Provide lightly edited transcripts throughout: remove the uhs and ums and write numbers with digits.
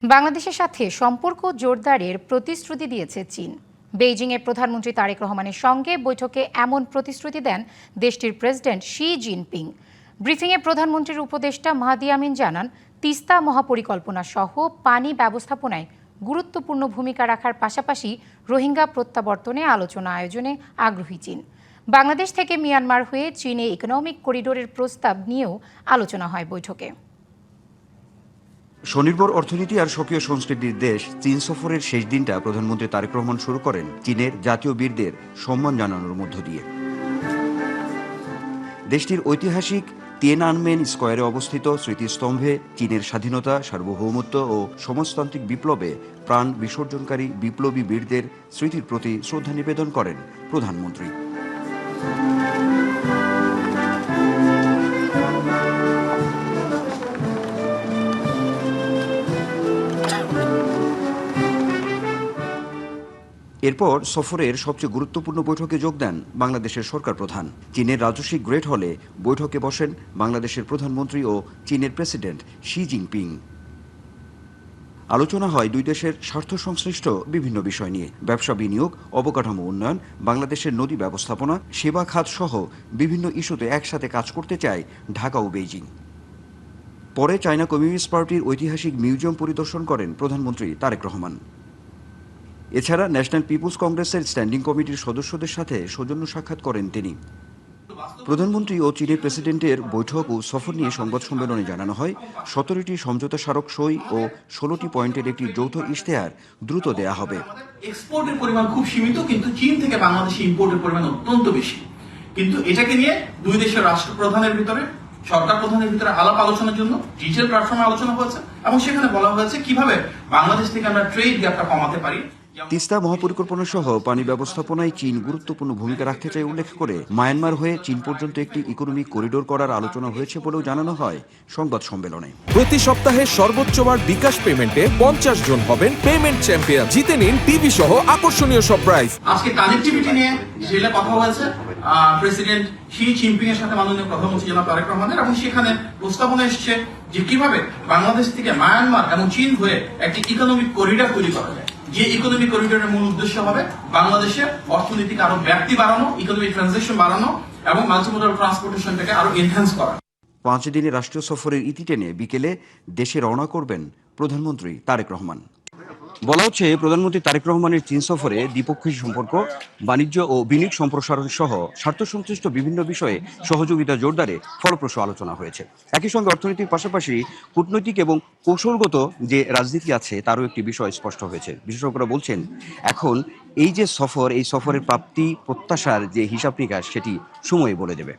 বাংলাদেশের সাথে সম্পর্ক জোরদারের প্রতিশ্রুতি দিয়েছে চীন। বেইজিংয়ের প্রধানমন্ত্রী তারেক রহমানের সঙ্গে বৈঠকে এমন প্রতিশ্রুতি দেন দেশটির প্রেসিডেন্ট শি জিনপিং। ব্রিফিংয়ে প্রধানমন্ত্রীর উপদেষ্টা মাহদি আমিন জানান, তিস্তা মহাপরিকল্পনা সহ পানি ব্যবস্থাপনায় গুরুত্বপূর্ণ ভূমিকা রাখার পাশাপাশি রোহিঙ্গা প্রত্যাবর্তনে আলোচনা আয়োজনে আগ্রহী চীন। বাংলাদেশ থেকে মিয়ানমার হয়ে চীনে ইকোনমিক করিডোরের প্রস্তাব নিয়েও আলোচনা হয় বৈঠকে। স্বনির্ভর অর্থনীতি আর সক্রিয় সংস্কৃতির দেশ চীন সফরের শেষ দিনটা প্রধানমন্ত্রী তারেক রহমান শুরু করেন চীনের জাতীয় বীরদের সম্মান জানানোর মধ্য দিয়ে। দেশটির ঐতিহাসিক তিয়েনআনমেন স্কয়ারে অবস্থিত স্মৃতিস্তম্ভে চীনের স্বাধীনতা, সার্বভৌমত্ব ও সমাজতান্ত্রিক বিপ্লবে প্রাণ বিসর্জনকারী বিপ্লবী বীরদের স্মৃতির প্রতি শ্রদ্ধা নিবেদন করেন প্রধানমন্ত্রী। এরপর সফরের সবচেয়ে গুরুত্বপূর্ণ বৈঠকে যোগ দেন বাংলাদেশের সরকার প্রধান। চীনের রাজস্বিক গ্রেট হলে বৈঠকে বসেন বাংলাদেশের প্রধানমন্ত্রী ও চীনের প্রেসিডেন্ট শি জিনপিং। আলোচনা হয় দুই দেশের স্বার্থ সংশ্লিষ্ট বিভিন্ন বিষয় নিয়ে। ব্যবসা, বিনিয়োগ, অবকাঠামো উন্নয়ন, বাংলাদেশের নদী ব্যবস্থাপনা, সেবা খাত সহ বিভিন্ন ইস্যুতে একসাথে কাজ করতে চায় ঢাকা ও বেইজিং। পরে চায়না কমিউনিস্ট পার্টির ঐতিহাসিক মিউজিয়াম পরিদর্শন করেন প্রধানমন্ত্রী তারেক রহমান। এছাড়া ন্যাশনাল পিপুলস কংগ্রেসের স্ট্যান্ডিং কমিটির সদস্যদের সাথে সৌজন্য সাক্ষাৎ করেন তিনি। প্রধানমন্ত্রী ও চীনের প্রেসিডেন্টের বৈঠক ও সফর নিয়ে সংবাদ সম্মেলনে জানানো হয়, 17টি সমঝোতা স্মারক সই ও 16টি পয়েন্টের একটি যৌথ ইশতেহার দ্রুত দেয়া হবে। এক্সপোর্টের পরিমাণ খুব সীমিত, কিন্তু চীন থেকে বাংলাদেশে ইম্পোর্টের পরিমাণ অত্যন্ত বেশি। কিন্তু এটাকে নিয়ে দুই দেশের রাষ্ট্রপ্রধানের ভিতরে, সরকার প্রধানের ভিতরে আলাপ আলোচনার জন্য ডিজিটাল প্ল্যাটফর্মে আলোচনা হয়েছে এবং সেখানে বলা হয়েছে কিভাবে বাংলাদেশ থেকে আমরা ট্রেড গ্যাপটা কমাতে পারি। তিস্তা মহাপরিকল্পনা সহ পানি ব্যবস্থাপনায় চীন গুরুত্বপূর্ণ ভূমিকা রাখতে চায় উল্লেখ করে মায়ানমার হয়ে চীন পর্যন্ত একটি ইকোনমিক করিডোর করার আলোচনা হয়েছে বলেও জানানো হয় সংবাদ সম্মেলনে। প্রতি সপ্তাহে সর্বোচ্চবার বিকাশ পেমেন্টে 50 জন হবেন পেমেন্ট চ্যাম্পিয়ন। জিতে নিন টিভি সহ আকর্ষণীয় সব প্রাইজ। আজকে কানেক্টিভিটি নিয়ে যেটা কথা হয়েছে প্রেসিডেন্ট শি জিনপিং এর সাথে মাননীয় প্রধানমন্ত্রী জনাব তারেক রহমানের, এবং সেখানে প্রস্তাবনা এসেছে যে কিভাবে বাংলাদেশ থেকে মায়ানমার এবং চীন হয়ে একটি ইকোনমিক করিডোর তৈরি করা যায়। যে ইকোনমিক করিডোরের মূল উদ্দেশ্য হবে বাংলাদেশের অর্থনৈতিক আরো ব্যাপ্তি বাড়ানো, ইকোনমিক ট্রানজাকশন বাড়ানো এবং মাল্টিমোডাল ট্রান্সপোর্টেশনটাকে আরো এনহ্যান্স করা। 5 দিনের রাষ্ট্রীয় সফরের ইতি টেনে বিকেলে দেশে রওনা করবেন প্রধানমন্ত্রী তারেক রহমান। বলা হচ্ছে, প্রধানমন্ত্রী তারেক রহমানের চীন সফরে দ্বিপক্ষীয় সম্পর্ক, বাণিজ্য ও বিনিয়োগ সম্প্রসারণ সহ স্বার্থ সংশ্লিষ্ট বিভিন্ন বিষয়ে সহযোগিতা জোরদারে ফলপ্রসূ আলোচনা হয়েছে। একই সঙ্গে অর্থনীতির পাশাপাশি কূটনৈতিক এবং কৌশলগত যে রাজনীতি আছে তারও একটি বিষয় স্পষ্ট হয়েছে। বিশেষজ্ঞরা বলছেন, এখন এই যে সফর, এই সফরের প্রাপ্তি প্রত্যাশার যে হিসাব নিকাশ সেটি সময় বলে দেবে।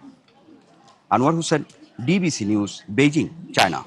Anwar Hossain, DBC news, Beijing, China.